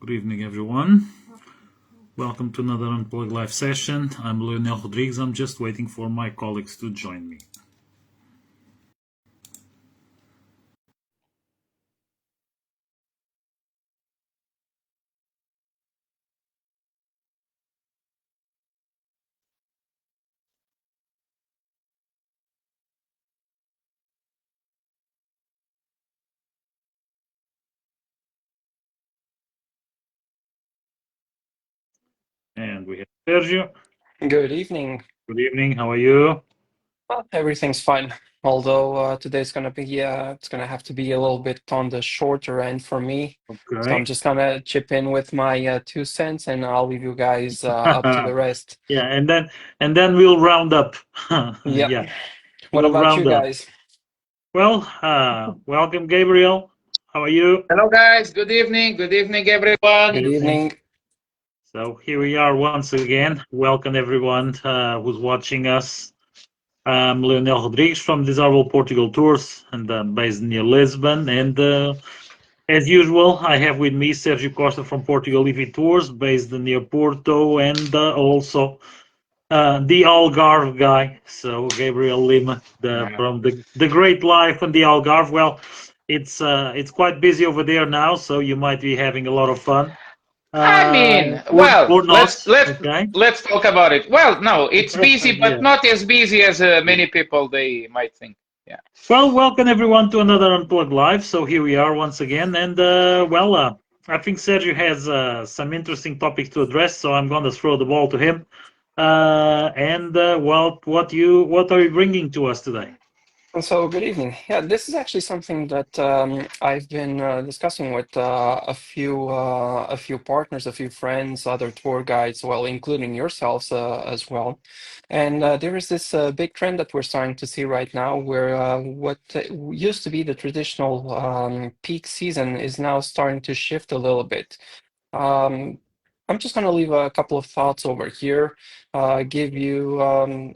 Good evening, everyone. Welcome to another Unplugged live session. I'm Leonel Rodrigues. I'm just waiting for my colleagues to join me. And we have Sergio. Good evening. Good evening. How are you? Well, everything's fine. Although today's gonna be it's gonna have to be a little bit on the shorter end for me. So I'm Okay. just gonna chip in with my 2 cents, and I'll leave you guys up to the rest. Yeah, and then we'll round up. Yep. Yeah, What we'll about you round up. guys? Well, welcome, Gabriel. How are you? Hello, guys. Good evening. Good evening, everyone. Good Evening. evening. So here we are once again. Welcome everyone who's watching us. I'm Leonel Rodrigues from Desirable Portugal Tours, and I'm based near Lisbon. And as usual, I have with me Sergio Costa from Portugal EV Tours, based near Porto, and also the Algarve guy. So Gabriel Lima, from the Great Life and the Algarve. Well, it's quite busy over there now, so you might be having a lot of fun. I mean, Or well, not. let's Okay. let's talk about it. Well, no, it's busy, but Yeah. not as busy as many people they might think. Yeah. Well, welcome everyone to another Unplugged Live. So here we are once again, and I think Sergio has some interesting topics to address. So I'm going to throw the ball to him. What are you bringing to us today? So, good evening. Yeah, this is actually something that I've been discussing with a few partners, a few friends, other tour guides, well, including yourselves as well. And there is this big trend that we're starting to see right now, where what used to be the traditional peak season is now starting to shift a little bit. Um, I'm just going to leave a couple of thoughts over here, give you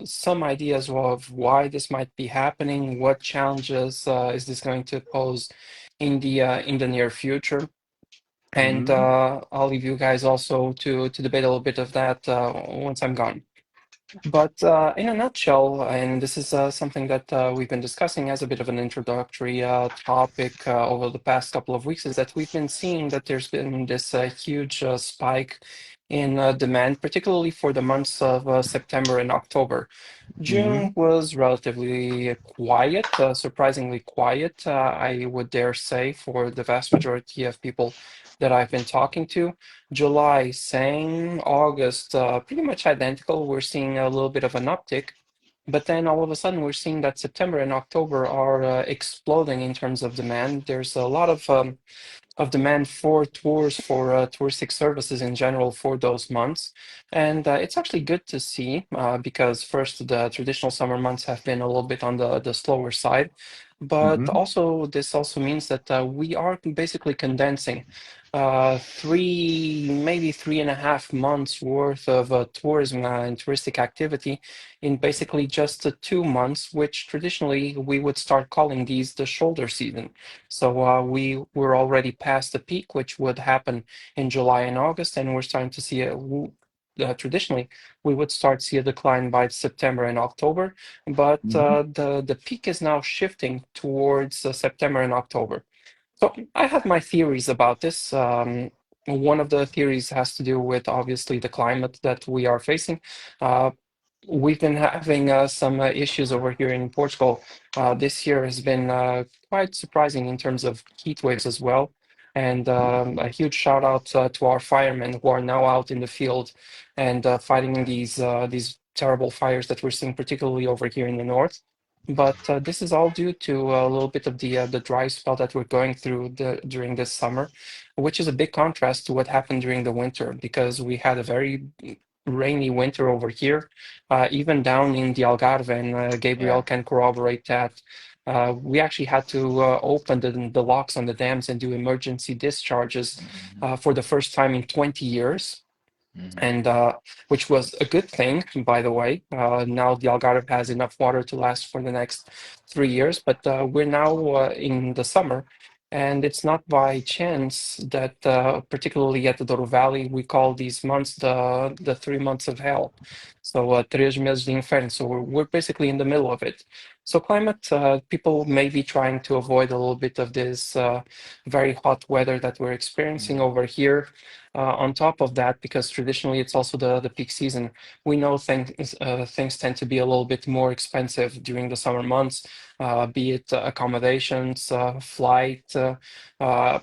some ideas of why this might be happening, what challenges is this going to pose in the near future, and Mm-hmm. I'll leave you guys also to debate a little bit of that once I'm gone. But in a nutshell, and this is something that we've been discussing as a bit of an introductory topic over the past couple of weeks, is that we've been seeing that there's been this huge spike in demand, particularly for the months of September and October. Mm-hmm. June was relatively quiet, surprisingly quiet, I would dare say, for the vast majority of people that I've been talking to. July, same. August, pretty much identical. We're seeing a little bit of an uptick, but then all of a sudden we're seeing that September and October are exploding in terms of demand. There's a lot of demand for tours, for touristic services in general for those months. And it's actually good to see because first, the traditional summer months have been a little bit on the slower side. But Mm-hmm. also, this also means that we are basically condensing maybe 3.5 months worth of tourism and touristic activity in basically just 2 months, which traditionally we would start calling these the shoulder season. So we were already past the peak, which would happen in July and August, and we're starting to see traditionally we would start see a decline by September and October, but Mm-hmm. the peak is now shifting towards September and October. So I have my theories about this. One of the theories has to do with obviously the climate that we are facing. Uh, we've been having some issues over here in Portugal. This year has been quite surprising in terms of heat waves as well. And a huge shout out to our firemen who are now out in the field and fighting these terrible fires that we're seeing, particularly over here in the north. But this is all due to a little bit of the dry spell that we're going through during this summer, which is a big contrast to what happened during the winter, because we had a very rainy winter over here, even down in the Algarve, and Yeah. Gabriel can corroborate that. We actually had to open the locks on the dams and do emergency discharges for the first time in 20 years, Mhm. and which was a good thing, by the way. Now the Algarve has enough water to last for the next 3 years, but we're now in the summer, And it's not by chance that, particularly at the Douro Valley, we call these months the 3 months of hell. So, três meses de inferno. So we're basically in the middle of it. So climate, people may be trying to avoid a little bit of this very hot weather that we're experiencing over here. On top of that, because traditionally it's also the peak season, we know things tend to be a little bit more expensive during the summer months, be it accommodations, flight, uh,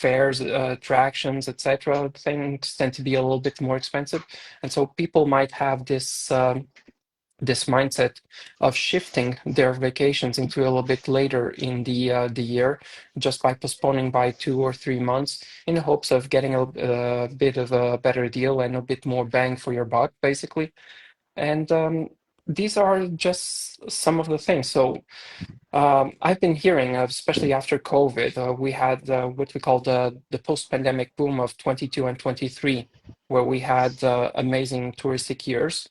fares, attractions, etc. Things tend to be a little bit more expensive, and so people might have this mindset of shifting their vacations into a little bit later in the year, just by postponing by 2 or 3 months, in the hopes of getting a bit of a better deal and a bit more bang for your buck, basically. And these are just some of the things. So I've been hearing, especially after COVID, we had what we call the post-pandemic boom of 22 and 23, where we had amazing touristic years.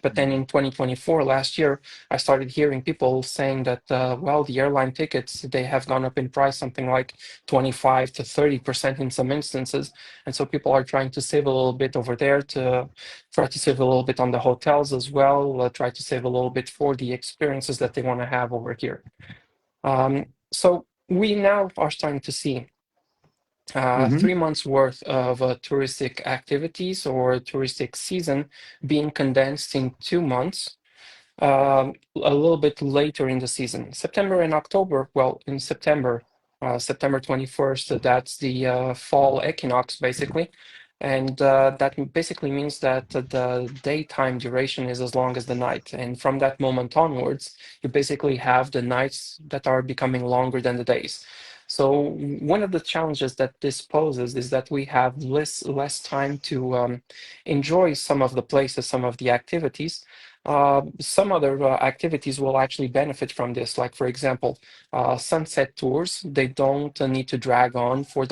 But then in 2024, last year, I started hearing people saying that, well, the airline tickets, they have gone up in price, something like 25 to 30% in some instances. And so people are trying to save a little bit over there, to try to save a little bit on the hotels as well, try to save a little bit for the experiences that they want to have over here. So we now are starting to see 3 months worth of touristic activities or touristic season being condensed in 2 months, a little bit later in the season. September and October, well, in September, September 21st, that's the fall equinox, basically. And that basically means that the daytime duration is as long as the night. And from that moment onwards, you basically have the nights that are becoming longer than the days. So one of the challenges that this poses is that we have less time to enjoy some of the places, some of the activities. Some other activities will actually benefit from this, like for example, sunset tours. They don't need to drag on for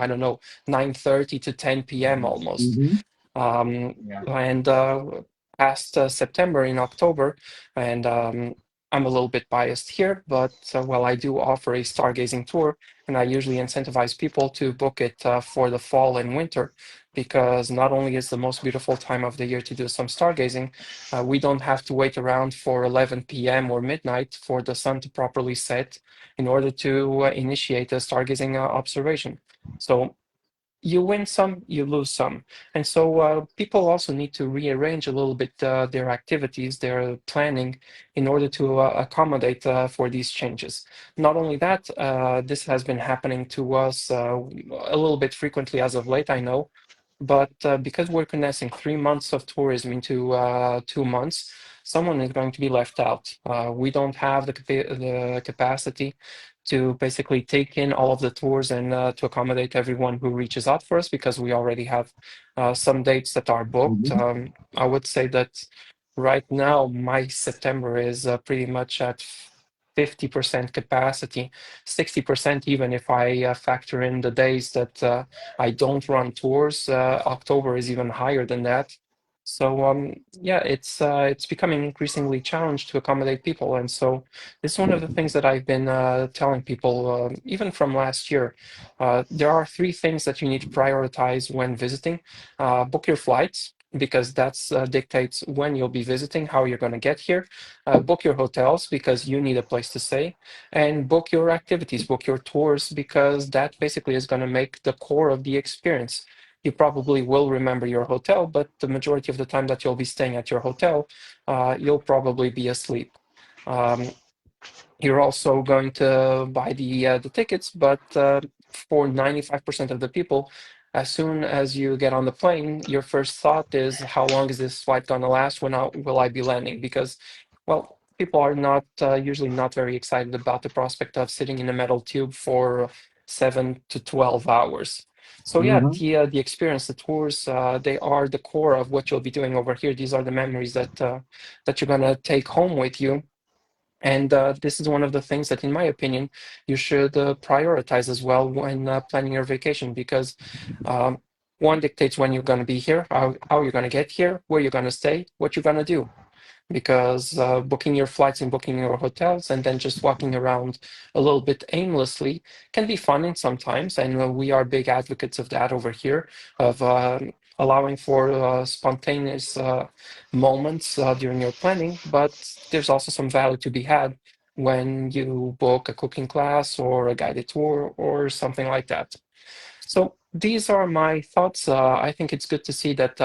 I don't know, 9:30 to 10 p.m. almost. Yeah. And past September, in October, and I'm a little bit biased here, but well, I do offer a stargazing tour, and I usually incentivize people to book it for the fall and winter, because not only is the most beautiful time of the year to do some stargazing, we don't have to wait around for 11 p.m. or midnight for the sun to properly set in order to initiate a stargazing observation. So you win some, you lose some. And so people also need to rearrange a little bit their activities, their planning, in order to accommodate for these changes. Not only that, this has been happening to us a little bit frequently as of late, I know. But because we're condensing 3 months of tourism into 2 months, someone is going to be left out. We don't have the capacity to basically take in all of the tours and to accommodate everyone who reaches out for us, because we already have some dates that are booked. I would say that right now, my September is pretty much at 50% capacity, 60% even if I factor in the days that I don't run tours. October is even higher than that. So yeah, it's becoming increasingly challenged to accommodate people, and so this is one of the things that I've been telling people, even from last year. There are three things that you need to prioritize when visiting. Book your flights, because that's dictates when you'll be visiting, how you're going to get here. Book your hotels, because you need a place to stay, and book your activities, book your tours, because that basically is going to make the core of the experience. You probably will remember your hotel, but the majority of the time that you'll be staying at your hotel, you'll probably be asleep. Um, you're also going to buy the tickets, but for 95% of the people, as soon as you get on the plane, your first thought is, how long is this flight going to last? Will I be landing? Because, well, people are not usually not very excited about the prospect of sitting in a metal tube for 7 to 12 hours. So yeah, the experience, the tours, they are the core of what you'll be doing over here. These are the memories that you're gonna take home with you. And this is one of the things that, in my opinion, you should prioritize as well when planning your vacation, because um, one dictates when you're going to be here, how you're going to get here, where you're going to stay, what you're going to do. because booking your flights and booking your hotels and then just walking around a little bit aimlessly can be fun sometimes, and we are big advocates of that over here, of allowing for spontaneous moments during your planning, but there's also some value to be had when you book a cooking class or a guided tour or something like that. So these are my thoughts. I think it's good to see that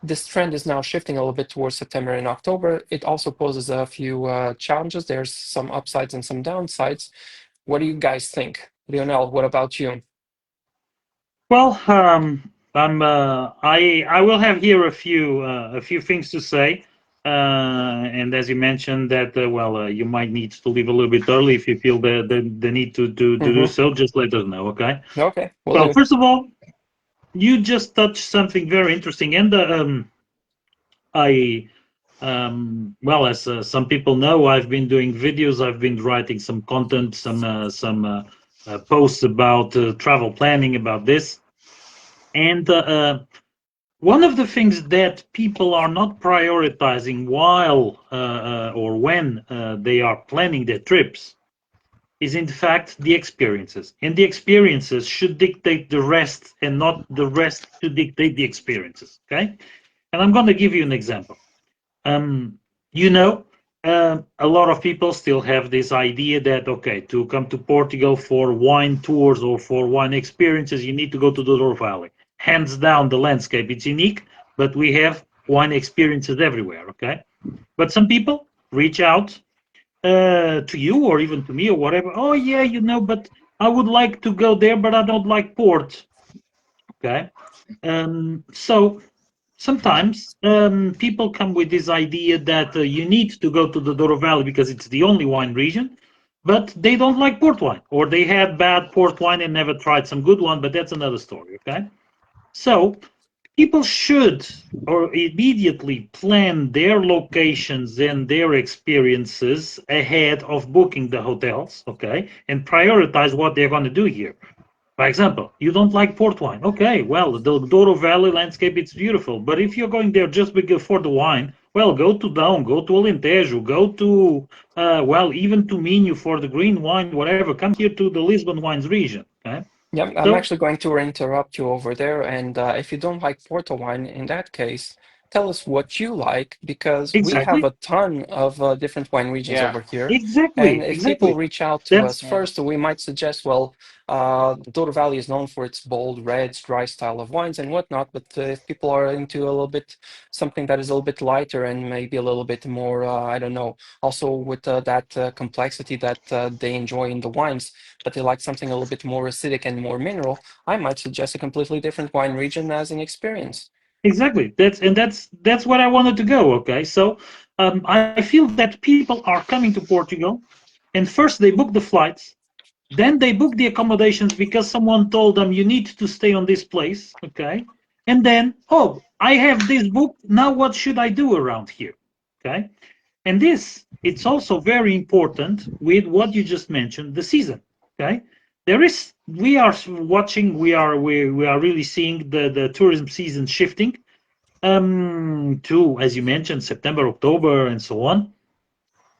this trend is now shifting a little bit towards September and October. It also poses a few challenges. There's some upsides and some downsides. What do you guys think? Lionel, what about you? Well, I will have here a few things to say, and as you mentioned that you might need to leave a little bit early if you feel the need to do so. Just let us know, okay? Okay, will Well, do. first of all, you just touched something very interesting, and I well, as some people know, I've been doing videos, I've been writing some content, some posts about travel planning about this. And one of the things that people are not prioritizing while or when they are planning their trips is, in fact, the experiences. And the experiences should dictate the rest, and not the rest to dictate the experiences. Okay? And I'm going to give you an example. Um, you know, a lot of people still have this idea that, okay, to come to Portugal for wine tours or for wine experiences, you need to go to the Douro Valley. Hands down, the landscape is unique, but we have wine experiences everywhere, okay? But some people reach out to you or even to me or whatever. Oh, yeah, but I would like to go there, but I don't like port, okay? So sometimes people come with this idea that you need to go to the Douro Valley because it's the only wine region, but they don't like port wine, or they had bad port wine and never tried some good one, but that's another story, okay? So people should or immediately plan their locations and their experiences ahead of booking the hotels, okay, and prioritize what they're going to do here. For example, you don't like port wine. Okay, well, the Douro Valley landscape, it's beautiful. But if you're going there just for the wine, well, go to Down, go to Alentejo, go to, even to Minho for the green wine, whatever. Come here to the Lisbon wines region. Okay? Yeah, I'm So, actually going to interrupt you over there. And if you don't like Porto wine, in that case, tell us what you like, because we have exactly, a ton of different wine regions Yeah. over here. And exactly, if people exactly. reach out to us That's Yeah. first, we might suggest, well, the Douro Valley is known for its bold reds, dry style of wines and whatnot. But if people are into a little bit something that is a little bit lighter and maybe a little bit more, I don't know, also with that complexity that they enjoy in the wines, but they like something a little bit more acidic and more mineral, I might suggest a completely different wine region as an experience. exactly that's what I wanted to go. Okay, so I feel that people are coming to Portugal, and first they book the flights. Then they book the accommodations because someone told them you need to stay on this place, okay? And then, oh, I have this book. Now what should I do around here? Okay? And this, it's also very important with what you just mentioned, the season. Okay? We are watching, we are really seeing the tourism season shifting to, as you mentioned, September, October, and so on,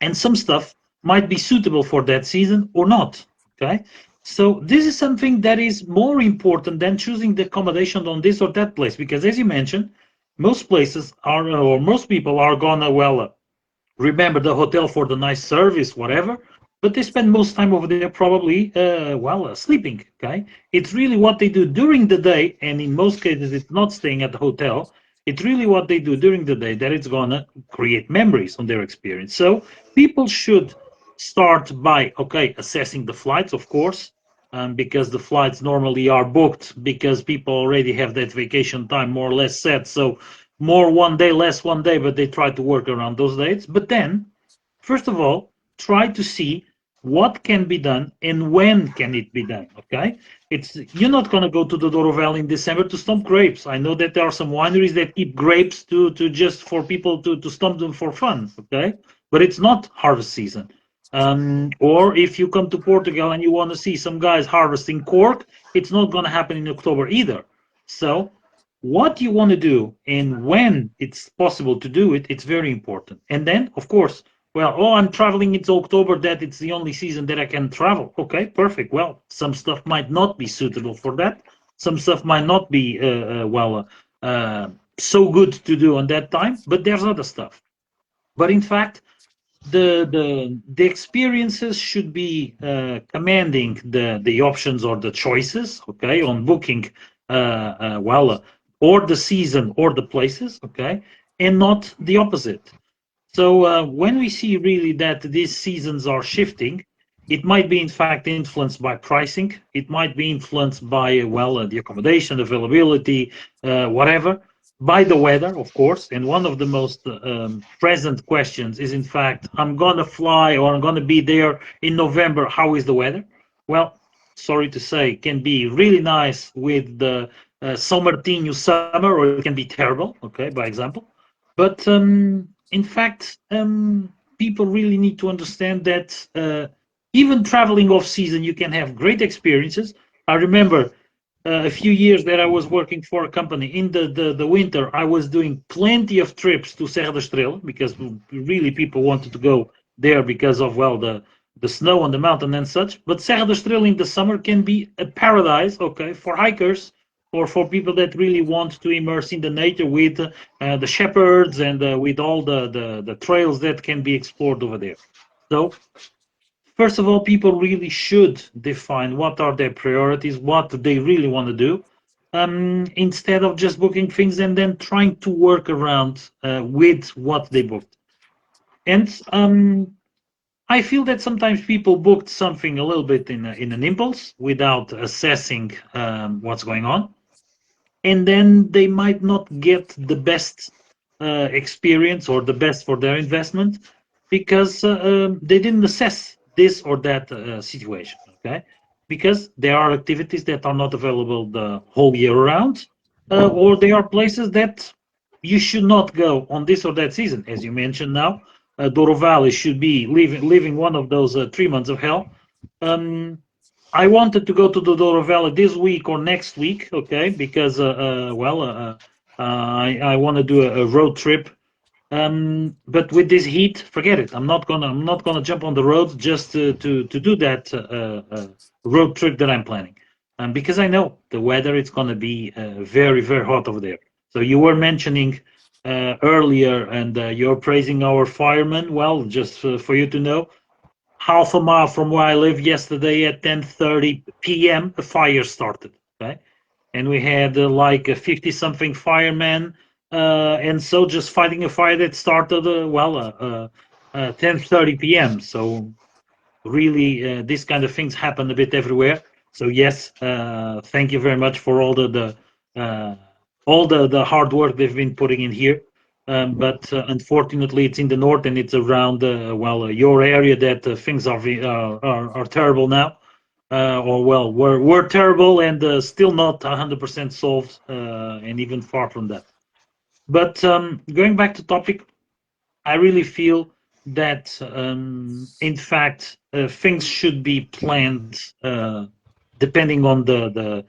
and some stuff might be suitable for that season or not. Okay, so this is something that is more important than choosing the accommodation on this or that place, because as you mentioned, most places are, or most people are gonna, remember the hotel for the nice service, whatever, but they spend most time over there probably sleeping. Okay, it's really what they do during the day, and in most cases it's not staying at the hotel. It's really what they do during the day that it's gonna create memories on their experience. So people should start by, okay, assessing the flights, of course, because the flights normally are booked because people already have that vacation time more or less set. So more one day, less one day, but they try to work around those dates. But then, first of all, try to see what can be done and when can it be done. Okay, it's you're not going to go to the Douro Valley in December to stomp grapes. I know that there are some wineries that keep grapes to just for people to stomp them for fun. Okay, but it's not harvest season. Or if you come to Portugal and you want to see some guys harvesting cork, it's not going to happen in October either. So what you want to do and when it's possible to do it, it's very important. And then, of course, well, oh, I'm traveling, it's October, that it's the only season that I can travel. Okay, perfect. Well, some stuff might not be suitable for that. Some stuff might not be, so good to do on that time, but there's other stuff. But in fact, the experiences should be commanding the options or the choices, okay, on booking, or the season or the places, okay, and not the opposite. So when we see really that these seasons are shifting, it might be in fact influenced by pricing. It might be influenced by the accommodation availability, whatever, by the weather, of course. And one of the most present questions is, in fact, I'm gonna fly or I'm gonna be there in November. How is the weather? Well, sorry to say, can be really nice with the São Martinho summer, or it can be terrible. Okay, by example, but in fact, people really need to understand that even traveling off season, you can have great experiences. I remember a few years that I was working for a company in the winter. I was doing plenty of trips to Serra da Estrela because really people wanted to go there because of the snow on the mountain and such. But Serra da Estrela in the summer can be a paradise, okay, for hikers or for people that really want to immerse in the nature with the shepherds and with all the trails that can be explored over there. So first of all, people really should define what are their priorities, what do they really want to do, instead of just booking things and then trying to work around with what they booked. And I feel that sometimes people booked something a little bit in an impulse without assessing what's going on, and then they might not get the best experience or the best for their investment because they didn't assess this or that situation. Okay, because there are activities that are not available the whole year around, or there are places that you should not go on this or that season, as you mentioned now. Douro Valley should be living one of those 3 months of hell. Um, I wanted to go to the Douro Valley this week or next week, okay, because I want to do a road trip. But with this heat, forget it. I'm not gonna jump on the road just to do that road trip that I'm planning, because I know the weather is gonna be very very hot over there. So you were mentioning earlier, and you're praising our firemen. Well, just for you to know, half a mile from where I live yesterday at 10:30 p.m. a fire started. Okay, and we had like a 50 something firemen, and so just fighting a fire that started 10:30 p.m. So really, these kind of things happen a bit everywhere. So yes, thank you very much for all the hard work they've been putting in here. But unfortunately, it's in the north and it's around your area that things are terrible now, or well, were terrible and still not 100% solved, and even far from that. But going back to topic, I really feel that, in fact, things should be planned depending on the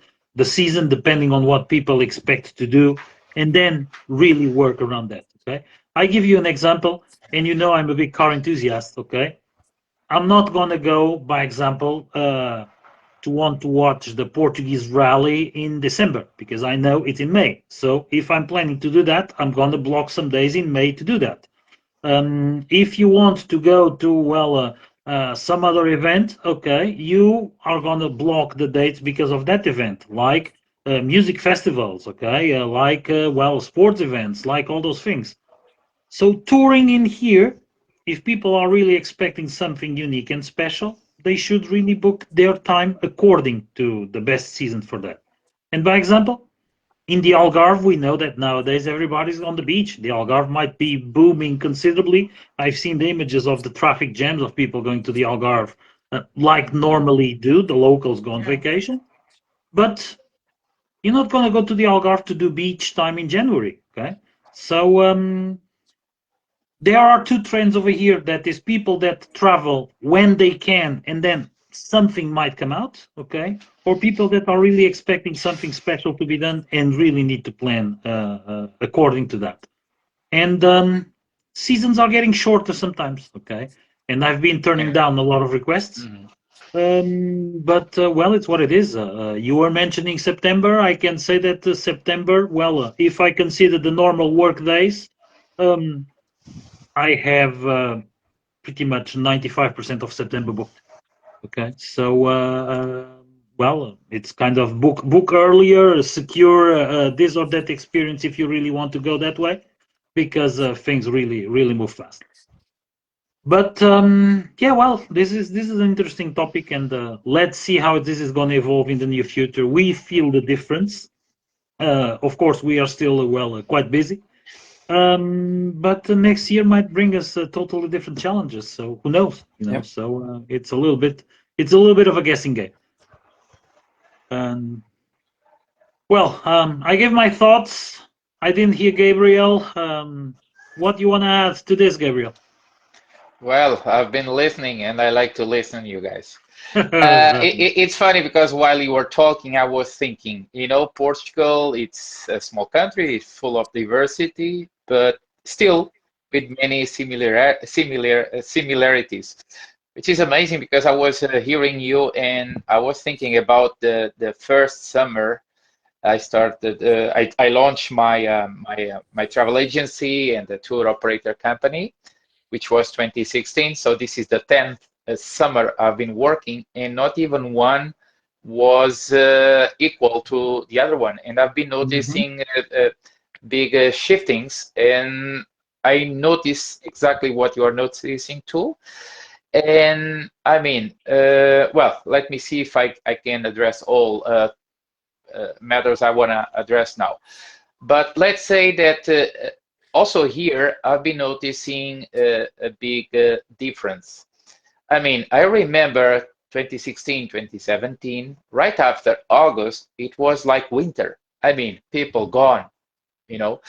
season, depending on what people expect to do, and then really work around that. Okay, I give you an example, and you know I'm a big car enthusiast. Okay, I'm not gonna go, by example, to want to watch the Portuguese rally in December because I know it's in May. So if I'm planning to do that, I'm gonna block some days in May to do that. If you want to go to some other event, okay, you are gonna block the dates because of that event, like music festivals, okay, sports events, like all those things. So touring in here, if people are really expecting something unique and special, they should really book their time according to the best season for that. And by example, in the Algarve, we know that nowadays everybody's on the beach. The Algarve might be booming considerably. I've seen the images of the traffic jams of people going to the Algarve, like normally do. The locals go on vacation, but you're not going to go to the Algarve to do beach time in January. Okay, so there are two trends over here. That is people that travel when they can, and then something might come out, okay, or people that are really expecting something special to be done and really need to plan according to that. And seasons are getting shorter sometimes, okay, and I've been turning down a lot of requests. But well, it's what it is. You were mentioning September. I can say that September, well, if I consider the normal work days, um, I have pretty much 95% of September booked. Okay, so well, it's kind of book earlier, secure this or that experience if you really want to go that way, because things really move fast. But yeah, well, this is an interesting topic, and let's see how this is going to evolve in the near future. We feel the difference. Of course, we are still well quite busy, but next year might bring us totally different challenges. So who knows? You know, Yep. so it's a little bit of a guessing game. Well, I gave my thoughts. I didn't hear Gabriel. What do you want to add to this, Gabriel? Well, I've been listening, and I like to listen to you guys. It's funny because while you were talking, I was thinking, Portugal, it's a small country, it's full of diversity, but still with many similarities, which is amazing because I was hearing you and I was thinking about the first summer I started. I launched my travel agency and the tour operator company, which was 2016. So this is the 10th summer I've been working, and not even one was equal to the other one. And I've been noticing big shiftings, and I notice exactly what you are noticing too. And I mean, well, let me see if I can address all matters I want to address now. But let's say that also here, I've been noticing a big difference. I mean, I remember 2016, 2017, right after August, it was like winter. I mean, people gone, you know.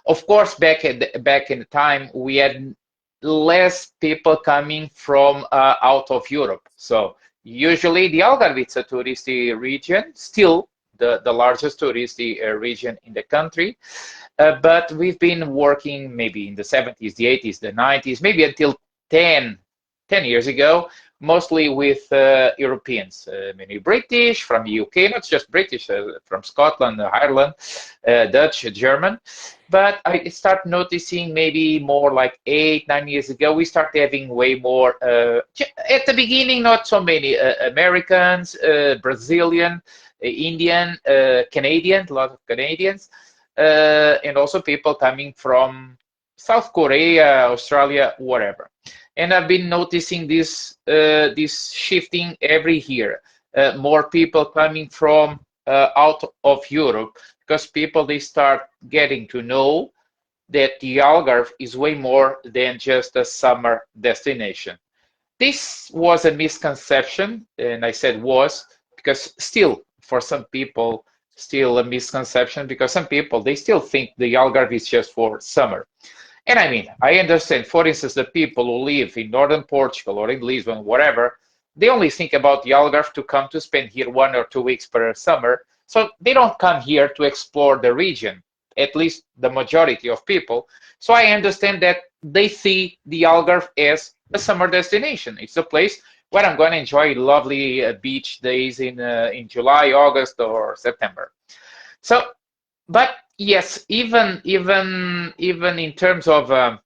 Of course, back in the time, we had less people coming from out of Europe. So usually the Algarve is a touristy region, still the largest touristy region in the country. But we've been working maybe in the 70s, the 80s, the 90s, maybe until 10 years ago, mostly with Europeans, many British from the UK, not just British, from Scotland, Ireland, Dutch, German. But I start noticing maybe more like 8, 9 years ago, we start having way more, at the beginning, not so many Americans, Brazilian, Indian, Canadian, a lot of Canadians, and also people coming from South Korea, Australia, whatever. And I've been noticing this shifting every year. More people coming from out of Europe, because people, they start getting to know that the Algarve is way more than just a summer destination. This was a misconception, and I said was, because still, for some people, still a misconception, because some people, they still think the Algarve is just for summer. And I mean, I understand, for instance, the people who live in northern Portugal or in Lisbon, whatever, they only think about the Algarve to come to spend here 1 or 2 weeks per summer. So they don't come here to explore the region, at least the majority of people. So I understand that they see the Algarve as a summer destination. It's a place where I'm going to enjoy lovely beach days in July, August, or September. So, but yes, even in terms of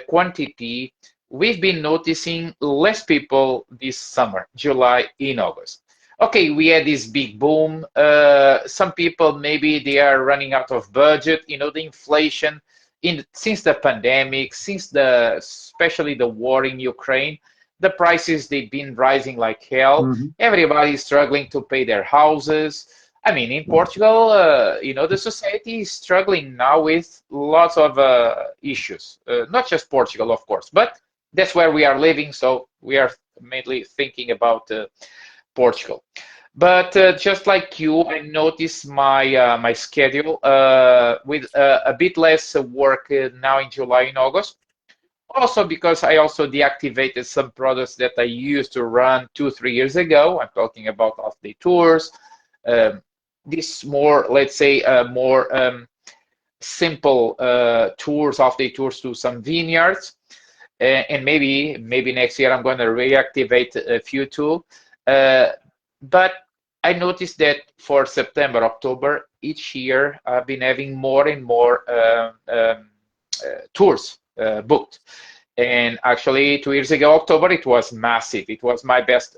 quantity, we've been noticing less people this summer, July in August. Okay, we had this big boom. Some people, maybe they are running out of budget. The inflation since the pandemic, especially the war in Ukraine, the prices, they've been rising like hell. Everybody's struggling to pay their houses. I mean, in Portugal, the society is struggling now with lots of issues. Not just Portugal, of course, but that's where we are living, so we are mainly thinking about Portugal. But just like you, I noticed my schedule with a bit less work now in July and August. Also because I also deactivated some products that I used to run 2-3 years ago. I'm talking about off-day tours. Um, this more, let's say, more simple tours, off-day tours to some vineyards. And maybe next year I'm going to reactivate a few too. But I noticed that for September, October, each year I've been having more and more tours booked. And actually, 2 years ago, October, it was massive. It was my best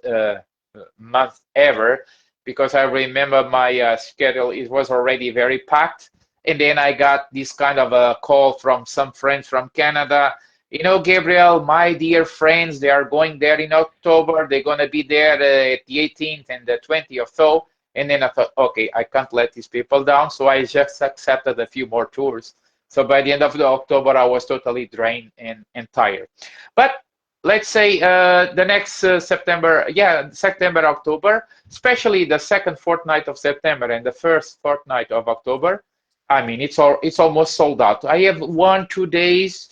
month ever because I remember my schedule, it was already very packed. And then I got this kind of a call from some friends from Canada. You know, Gabriel, my dear friends, they are going there in October. They're going to be there at the 18th and the 20th. So, and then I thought, okay, I can't let these people down. So I just accepted a few more tours. So by the end of the October, I was totally drained and tired. But let's say the next September, September, October, especially the second fortnight of September and the first fortnight of October, I mean, it's almost sold out. I have 1-2 days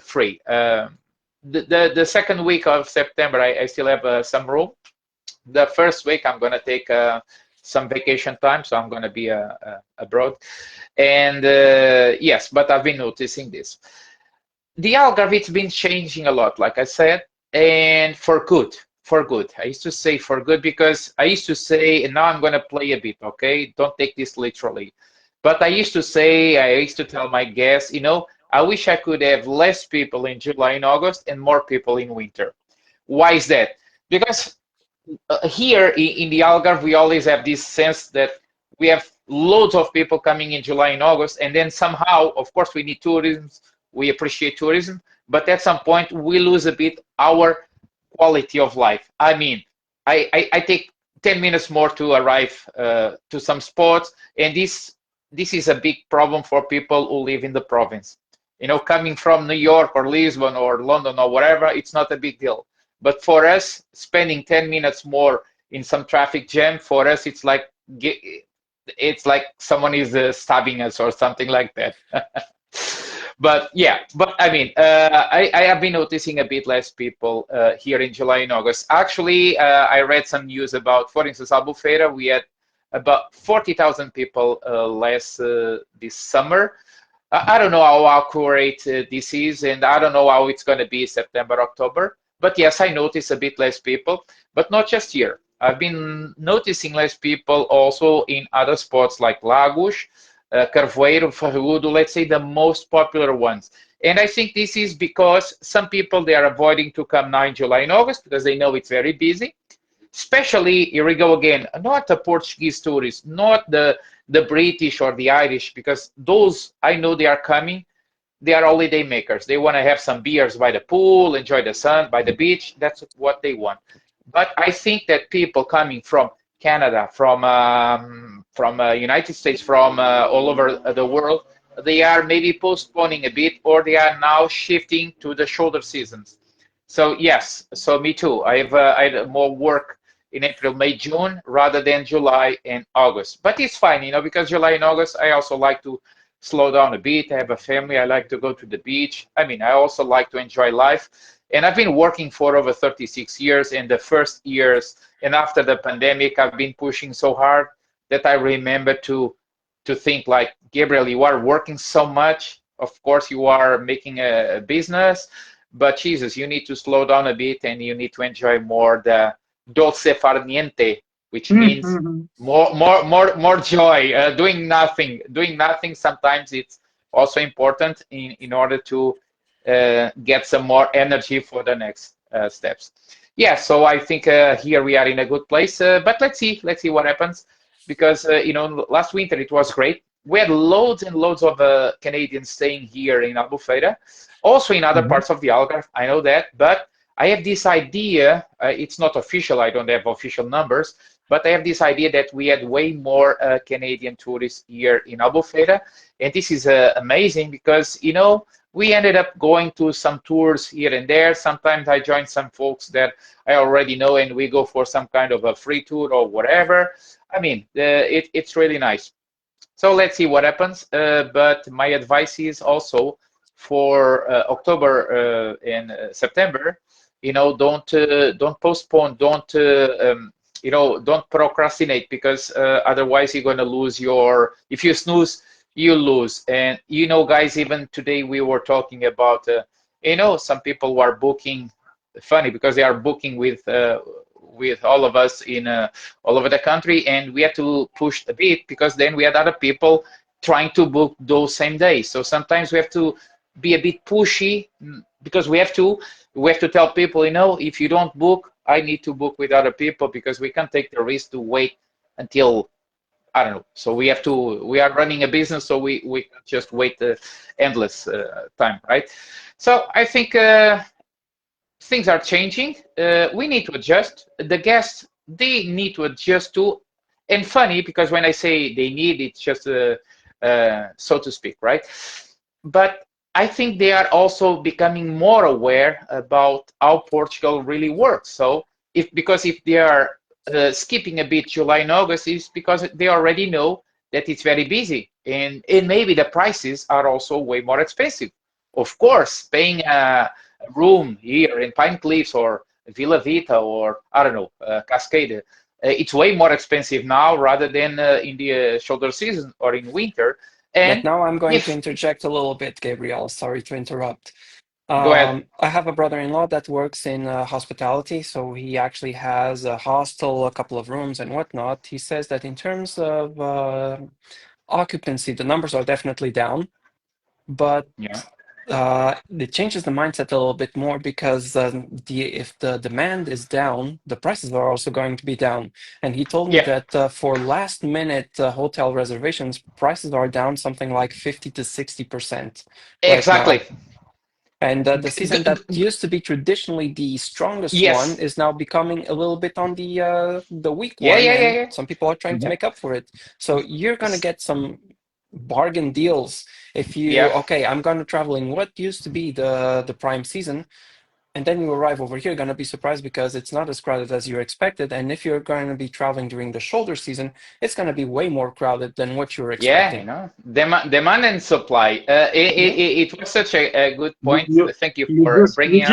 free. The second week of September, I still have some room. The first week, I'm going to take some vacation time, so I'm going to be abroad. And yes, but I've been noticing this. The Algarve, it's been changing a lot, like I said, and for good. For good. I used to say for good because I used to say, and now I'm going to play a bit, okay? Don't take this literally. But I used to say, I used to tell my guests, you know, I wish I could have less people in July and August and more people in winter. Why is that? Because here in the Algarve, we always have this sense that we have loads of people coming in July and August, and then somehow, of course, we need tourism, we appreciate tourism, but at some point we lose a bit our quality of life. I mean, I take 10 minutes more to arrive to some spots, and this is a big problem for people who live in the province. You know, coming from New York or Lisbon or London or whatever, it's not a big deal. But for us, spending 10 minutes more in some traffic jam, for us, it's like someone is stabbing us or something like that. But yeah, but I mean, I have been noticing a bit less people here in July and August. Actually, I read some news about, for instance, Albufeira. We had about 40,000 people less this summer. I don't know how accurate this is, and I don't know how it's going to be September, October. But yes, I notice a bit less people, but not just here. I've been noticing less people also in other spots like Lagos, Carvoeiro, Farrudo, let's say the most popular ones. And I think this is because some people, they are avoiding to come now in July and August because they know it's very busy. Especially, here we go again, not the Portuguese tourists, not the British or the Irish, because those, I know they are coming. They are holiday makers. They want to have some beers by the pool, enjoy the sun, by the beach. That's what they want. But I think that people coming from Canada, from United States, from all over the world, they are maybe postponing a bit, or they are now shifting to the shoulder seasons. So yes, so me too. I had more work in April, May, June rather than July and August. But it's fine, you know, because July and August, I also like to slow down a bit. I have a family. I like to go to the beach. I mean, I also like to enjoy life. And I've been working for over 36 years. In the first years and after the pandemic, I've been pushing so hard that I remember to think like, Gabriel, you are working so much. Of course, you are making a business, but Jesus, you need to slow down a bit and you need to enjoy more the dolce far niente, which means more joy. Doing nothing. Sometimes it's also important in order to get some more energy for the next steps. Yeah, so I think here we are in a good place. But let's see what happens, because you know, last winter it was great. We had loads and loads of Canadians staying here in Albufeira, also in other parts of the Algarve. I know that, but I have this idea. It's not official. I don't have official numbers, but I have this idea that we had way more Canadian tourists here in Albufeira, and this is amazing because, you know, we ended up going to some tours here and there. Sometimes I join some folks that I already know, and we go for some kind of a free tour or whatever. I mean, it's really nice. So let's see what happens. But my advice is also for October and September, don't postpone, don't procrastinate, because otherwise you're going to lose your. If you snooze, you lose. And guys, even today we were talking about, some people who are booking. Funny, because they are booking with all of us in all over the country, and we had to push a bit because then we had other people trying to book those same days. So sometimes we have to be a bit pushy, because we have to tell people, if you don't book, I need to book with other people, because we can't take the risk to wait until, I don't know. So we are running a business, so we can't just wait endless time, right? So I think things are changing. We need to adjust. The guests, they need to adjust too. And funny, because when I say they need, it's just so to speak, right? But I think they are also becoming more aware about how Portugal really works. So if they are skipping a bit July and August, it's because they already know that it's very busy, and maybe the prices are also way more expensive. Of course, paying a room here in Pine Cliffs or Villa Vita, or I don't know, Cascade, it's way more expensive now rather than in the shoulder season or in winter. But And now I'm going to if interject a little bit, Gabriel. Sorry to interrupt. Go ahead. I have a brother-in-law that works in hospitality, so he actually has a hostel, a couple of rooms, and whatnot. He says that in terms of occupancy, the numbers are definitely down, but Yeah. it changes the mindset a little bit more, because if the demand is down, the prices are also going to be down. And he told me Yeah. that for last-minute hotel reservations, prices are down something like 50 to 60% right Exactly. now. And the season that used to be traditionally the strongest one Yes. is now becoming a little bit on the weak Yeah. one, Yeah. Yeah. and Yeah. some people are trying to Yeah. make up for it. So you're gonna get some bargain deals if you, Yeah. okay, I'm gonna travel in what used to be the prime season, and then you arrive over here, gonna be surprised because it's not as crowded as you expected. And if you're going to be traveling during the shoulder season, it's gonna be way more crowded than what you were Yeah. expecting. Demand and supply. Yeah. It was such a good You point. you Thank you you for just you bringing up.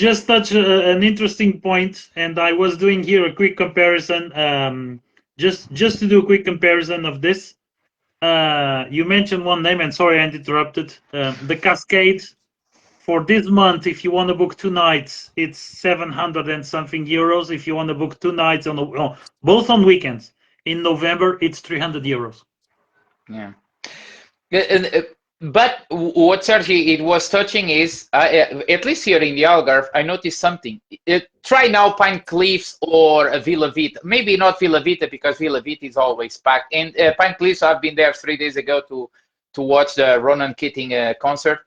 just touched an interesting point, and I was doing here a quick comparison. Just to do a quick comparison of this. You mentioned one name, and sorry I interrupted. The Cascade for this month, if you want to book 2 nights, it's 700 and something euros. If you want to book 2 nights both on weekends in November, it's 300 euros. Yeah. But what Sergi it was touching is, at least here in the Algarve, I noticed something. Try now Pine Cliffs or Villa Vita. Maybe not Villa Vita, because Villa Vita is always packed. And Pine Cliffs, I've been there 3 days ago to watch the Ronan Keating concert,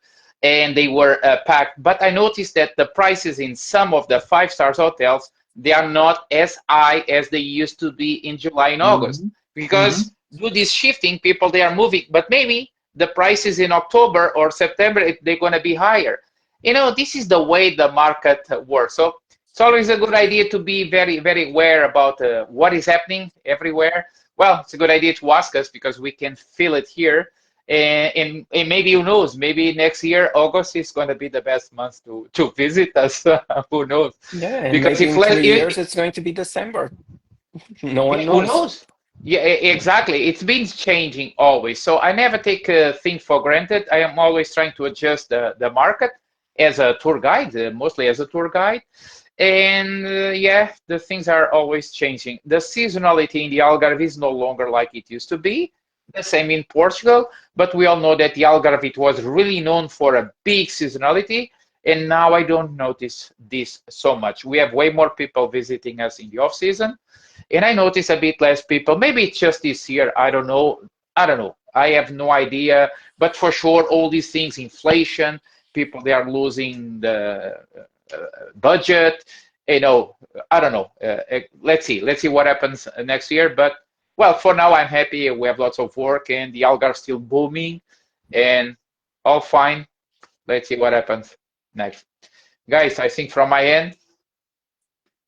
and they were packed. But I noticed that the prices in some of the five-star hotels, they are not as high as they used to be in July and August, Mm-hmm. Mm-hmm. because due this shifting, people they are moving. But maybe the prices in October or September, they're going to be higher. This is the way the market works. So it's always a good idea to be very, very aware about what is happening everywhere. Well, it's a good idea to ask us, because we can feel it here. And maybe, who knows, maybe next year, August is going to be the best month to visit us. Who knows? Yeah, and Because maybe if, in 3 years it's going to be December. No one yeah, who knows. knows? Yeah, exactly. It's been changing always. So I never take things for granted. I am always trying to adjust the market as a tour guide, mostly as a tour guide. And yeah, the things are always changing. The seasonality in the Algarve is no longer like it used to be. The same in Portugal, but we all know that the Algarve, it was really known for a big seasonality. And now I don't notice this so much. We have way more people visiting us in the off season, and I notice a bit less people. Maybe it's just this year. I don't know. I don't know. I have no idea. But for sure, all these things, inflation, people they are losing the budget. I don't know. Let's see. Let's see what happens next year. But well, for now, I'm happy. We have lots of work, and the Algarve still booming, and all fine. Let's see what happens next, guys. I think from my end,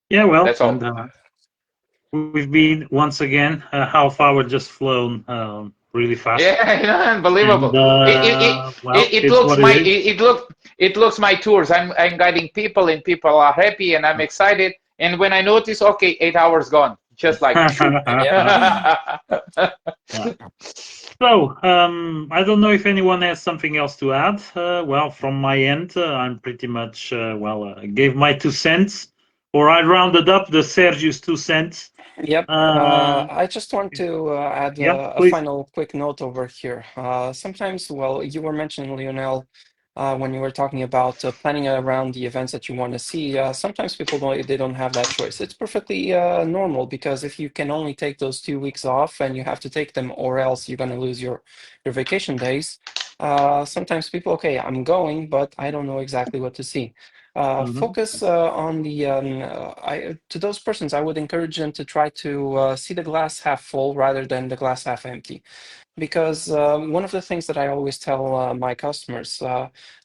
Yeah, well, that's and all. we've been once again half hour just flown really fast. Yeah, And unbelievable. well, It it's looks what it my is. it looks my tours. I'm guiding people and people are happy and I'm excited. And when I notice, okay, 8 hours gone, just like phew. Yep. Yeah. So, I don't know if anyone has something else to add. Well, from my end, I'm pretty much, gave my 2 cents, or I rounded up the Sergio's 2 cents. Yep. Uh, I just want to add yeah, a please. final quick note over here. Sometimes, well, you were mentioning, Lionel, when you were talking about planning around the events that you want to see. Sometimes people don't have that choice. It's perfectly normal because if you can only take those 2 weeks off and you have to take them, or else you're going to lose your vacation days. Sometimes people, okay, I'm going, but I don't know exactly what to see. Mhm. Focus on the to those persons, I would encourage them to try to see the glass half full rather than the glass half empty. Because one of the things that I always tell my customers,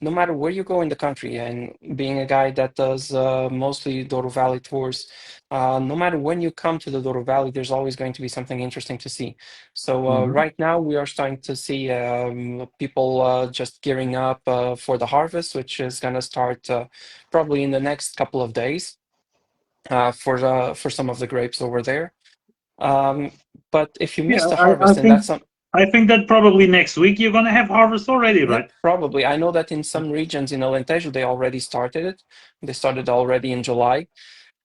no matter where you go in the country, and being a guy that does mostly Douro Valley tours, no matter when you come to the Douro Valley, there's always going to be something interesting to see. So Mhm. right now we are starting to see people just gearing up for the harvest, which is going to start probably in the next couple of days for some of the grapes over there. Um, but if you Yeah, miss the I harvest, and think that's some. I think that probably next week you're gonna have harvest already, Yep, right? probably. I know that in some regions in Alentejo, they already started it. They started already in July.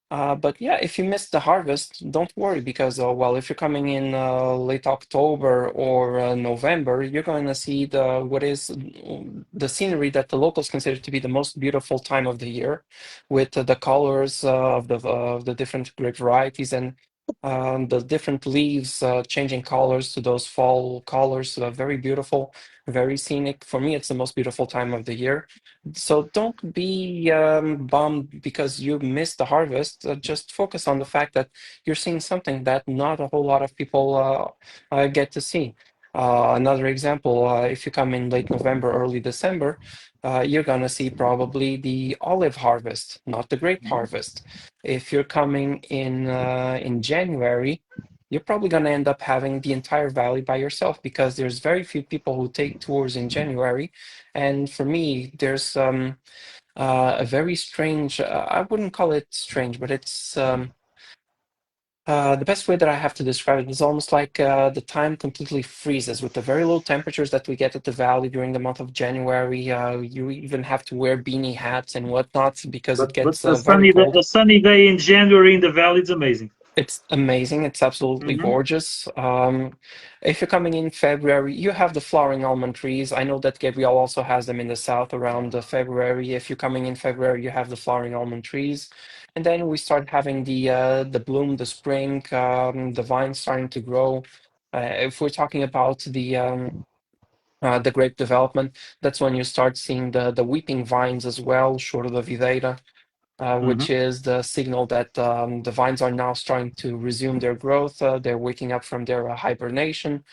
But yeah, if you missed the harvest, don't worry because, well, if you're coming in late October or November, you're going to see what is the scenery that the locals consider to be the most beautiful time of the year, with the colors of the different grape varieties and the different leaves changing colors to those fall colors. Very beautiful, very scenic. For me, it's the most beautiful time of the year. So don't be bummed because you missed the harvest. Just focus on the fact that you're seeing something that not a whole lot of people get to see. Another example, if you come in late November, early December, you're gonna see probably the olive harvest, not the grape Mhm. harvest. If you're coming in January, you're probably going to end up having the entire valley by yourself because there's very few people who take tours in January. And for me, there's a very strange, I wouldn't call it strange, but it's the best way that I have to describe it is almost like the time completely freezes with the very low temperatures that we get at the valley during the month of January. You even have to wear beanie hats and whatnot because it But gets very cold. a sunny day in January in the valley is amazing. It's amazing. It's absolutely Hmm. gorgeous. If you're coming in February, you have the flowering almond trees. I know that Gabriel also has them in the south around February. If you're coming in February, you have the flowering almond trees, and then we start having the bloom, the spring, the vines starting to grow. If we're talking about the grape development, that's when you start seeing the weeping vines as well, short of the videira, which Hmm. is the signal that the vines are now starting to resume their growth. They're waking up from their hibernation.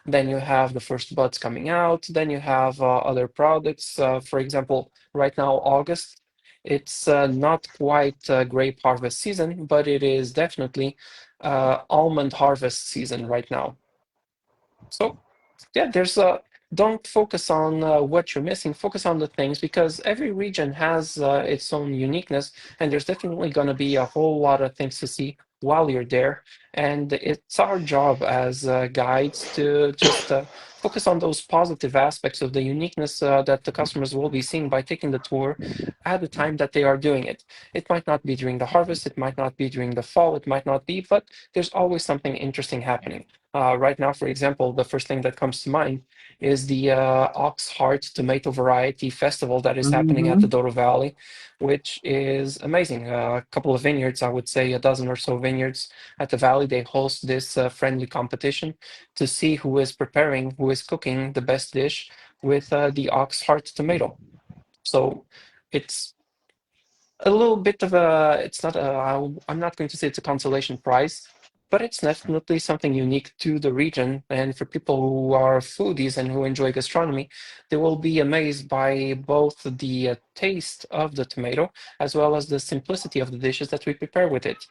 Then you have the first buds coming out. Then you have other products. For example, right now, August, it's not quite grape harvest season, but it is definitely almond harvest season right now. So yeah, there's don't focus on what you're missing, focus on the things because every region has its own uniqueness, and there's definitely going to be a whole lot of things to see while you're there. And it's our job as guides to just focus on those positive aspects of the uniqueness that the customers will be seeing by taking the tour at the time that they are doing it. It might not be during the harvest, it might not be during the fall, it might not be, but there's always something interesting happening. Right now, for example, the first thing that comes to mind is the Ox Heart Tomato Variety Festival that is happening at the Hmm. Douro Valley, which is amazing. A couple of vineyards, I would say a dozen or so vineyards at the valley, they host this friendly competition to see who is preparing, who is cooking the best dish with the Ox Heart Tomato. So it's a little bit of a it's not a I'm not going to say it's a consolation prize, but it's definitely something unique to the region. And for people who are foodies and who enjoy gastronomy, they will be amazed by both the taste of the tomato as well as the simplicity of the dishes that we prepare with it.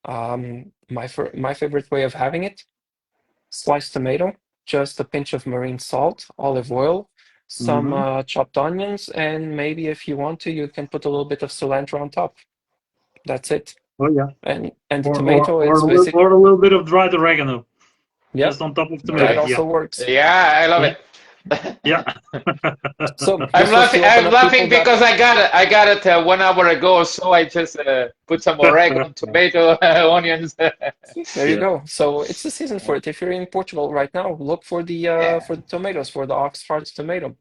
My favorite way of having it: sliced tomato, just a pinch of marine salt, olive oil, some Mm-hmm. chopped onions, and maybe if you want to, you can put a little bit of cilantro on top. That's it. Oh yeah. And the Or tomato, it's basic. a little bit of dried oregano Yep, just on top of that tomato. Right. Yeah. also works. Yeah, I love Yeah. it. Yeah. So this was to open I'm up people laughing that because I got it 1 hour ago, so I just put some oregano, tomato, onions. there you Yeah. go. So it's the season for it. If you're in Portugal right now, look Yeah. for the tomatoes, for the Oxford tomato. If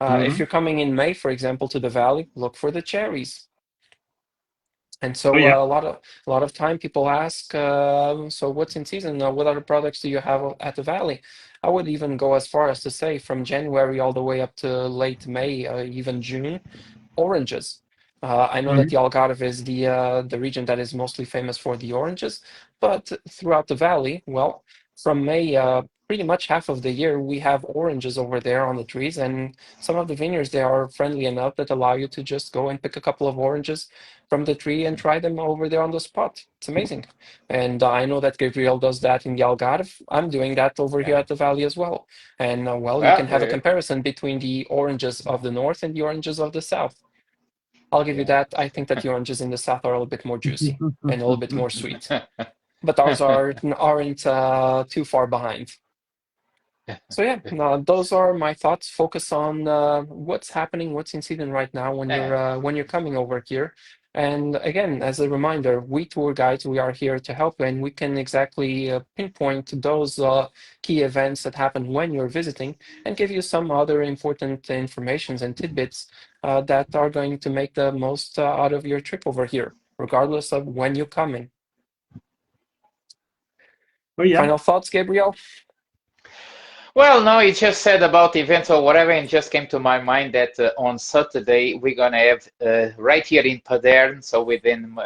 Mm-hmm. you're coming in May, for example, to the valley, look for the cherries. And Oh so yeah. a lot of time people ask, so what's in season? What other products do you have at the valley? I would even go as far as to say from January all the way up to late May, even June, oranges. I know that Mm-hmm. the Algarve is the region that is mostly famous for the oranges, but throughout the valley, well, from May, pretty much half of the year, we have oranges over there on the trees, and some of the vineyards they are friendly enough that allow you to just go and pick a couple of oranges from the tree and try them over there on the spot. It's amazing, and I know that Gabriel does that in the Algarve. I'm doing that over here Yeah. at the valley as well, and well, you Well, can have a comparison between the oranges of the north and the oranges of the south. I'll give you yeah. that. I think that the oranges in the south are a little bit more juicy and a little bit more sweet, but ours aren't too far behind. So yeah, those are my thoughts. Focus on what's happening, what's in season right now Yeah. when you're coming over here. And again, as a reminder, we tour guides, we are here to help, and we can exactly pinpoint those key events that happen when you're visiting, and give you some other important informations and tidbits that are going to make the most out of your trip over here, regardless of when you're coming. Oh yeah. Final thoughts, Gabriel? Well, no, you just said about events or whatever, and just came to my mind that on Saturday we're gonna have right here in Padern, so within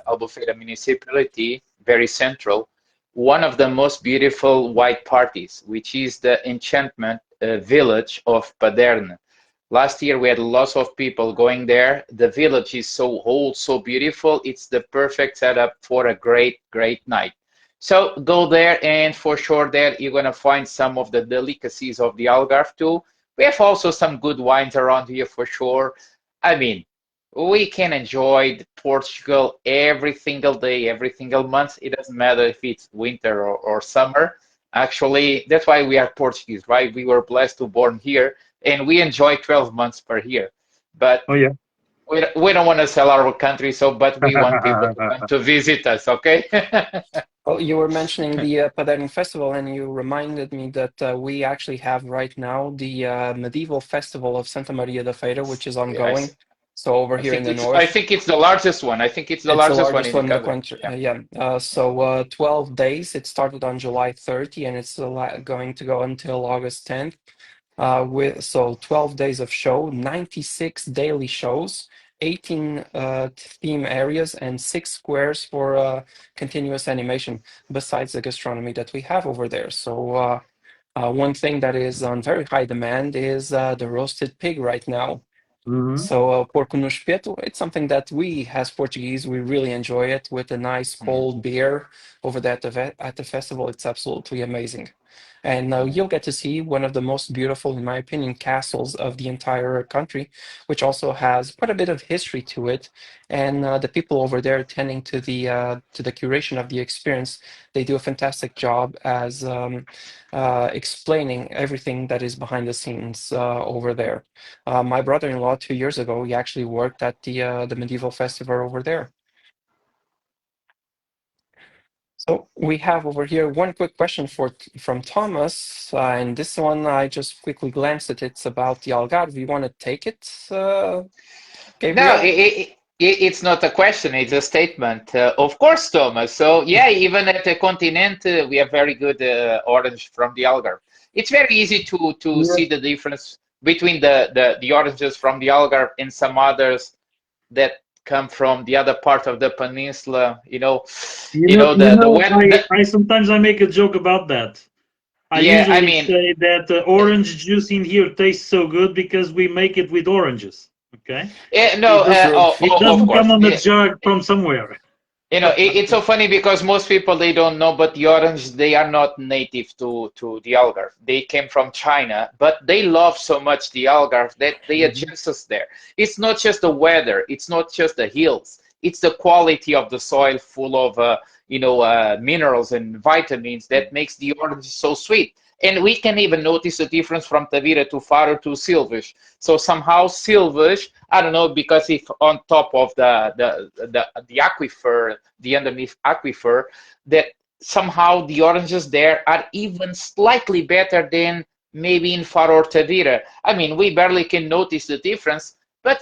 Albufeira municipality, very central, one of the most beautiful white parties, which is the Enchantment village of Padern. Last year we had lots of people going there. The village is so old, so beautiful. It's the perfect setup for a great, great night. So go there, and for sure there you're gonna find some of the delicacies of the Algarve too. We have also some good wines around here for sure. I mean, we can enjoy Portugal every single day, every single month. It doesn't matter if it's winter or summer. Actually, that's why we are Portuguese, right? We were blessed to born here, and we enjoy 12 months per year. But Oh yeah. we don't want to sell our country, so but we want people to come to visit us, okay? Well, you were mentioning the Paderno Festival, and you reminded me that we actually have right now the medieval festival of Santa Maria da Feira, which is ongoing. Yes. So over here in the I north, think it's the largest one. I think it's the it's the largest one largest in the one in the country. country. Yeah. Yeah. 12 days. It started on July 30, and it's going to go until August 10th. With 12 days of show, 96 daily shows, 18 theme areas, and 6 squares for continuous animation, besides the gastronomy that we have over there. So one thing that is on very high demand is the roasted pig right now. Mm-hmm. So porco no espeto, it's something that we, as Portuguese, we really enjoy it with a nice Mhm. cold beer over there at the festival. It's absolutely amazing. And you'll get to see one of the most beautiful, in my opinion, castles of the entire country, which also has quite a bit of history to it. And the people over there tending to the curation of the experience, they do a fantastic job as explaining everything that is behind the scenes over there. My brother-in-law 2 years ago, he actually worked at the medieval festival over there. So we have over here one quick question from Thomas, and this one I just quickly glanced at. It's about the Algarve. You want to take it, No, Gabriel? it's not a question, it's a statement. Of course, Thomas. So, yeah, even at the continent, we have very good orange from the Algarve. It's very easy to Yeah. see the difference between the oranges from the Algarve and some others that come from the other part of the peninsula. The weather. I sometimes I make a joke about that. I Yeah, I usually mean, say that orange juice in here tastes so good because we make it with oranges. Okay, no, True. of it doesn't come course. on a Yeah. jug from somewhere. It's so funny because most people they don't know, but the orange they are not native to the Algarve. They came from China, but they love so much the Algarve that they adjust us there. It's not just the weather, it's not just the hills, it's the quality of the soil full of minerals and vitamins that makes the orange so sweet. And we can even notice the difference from Tavira to Faro to Silvas. So somehow Silvas, I don't know, because if on top of the aquifer, the underneath aquifer, that somehow the oranges there are even slightly better than maybe in Faro or Tavira. I mean, we barely can notice the difference, but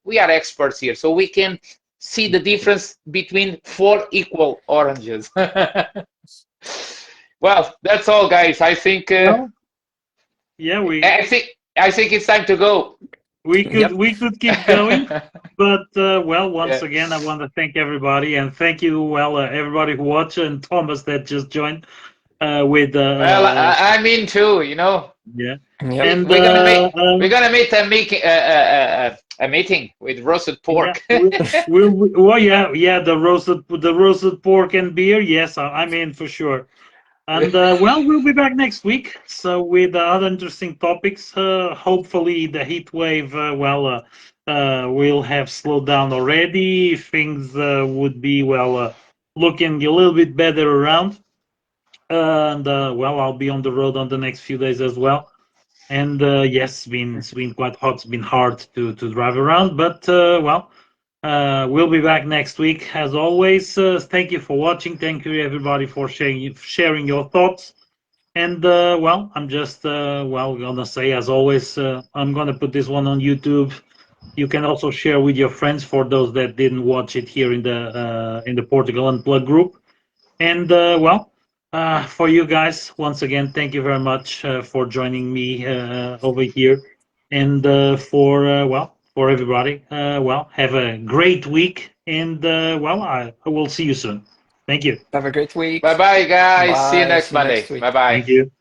we are experts here, so we can see the difference between 4 equal oranges. Well, that's all, guys. I think Well, yeah, I think it's time to go. we Yep. could keep going, but well, once Yeah. again, I want to thank everybody, and thank you, well, everybody who watched, and Thomas that just joined with Well, I'm in too. yeah, Yep. and We're gonna meet a meeting with roasted yeah, pork. well, yeah, the roasted pork and beer, yes, I'm in for sure. And well, we'll be back next week. So with other interesting topics. Hopefully, the heat wave, will have slowed down already. Things would be looking a little bit better around. And well, I'll be on the road on the next few days as well. And yes, it's been quite hot. It's been hard to drive around, but we'll be back next week as always. Thank you for watching. Thank you everybody for sharing your thoughts. And well, I'm just gonna say as always, I'm gonna put this one on YouTube. You can also share with your friends for those that didn't watch it here in the Portugal Unplugged group. And for you guys, once again, thank you very much for joining me over here. And for everybody, have a great week. And I will see you soon. Thank you. Have a great week. Bye bye, guys. See you Bye. next See you next Monday. week. Bye bye. Thank you.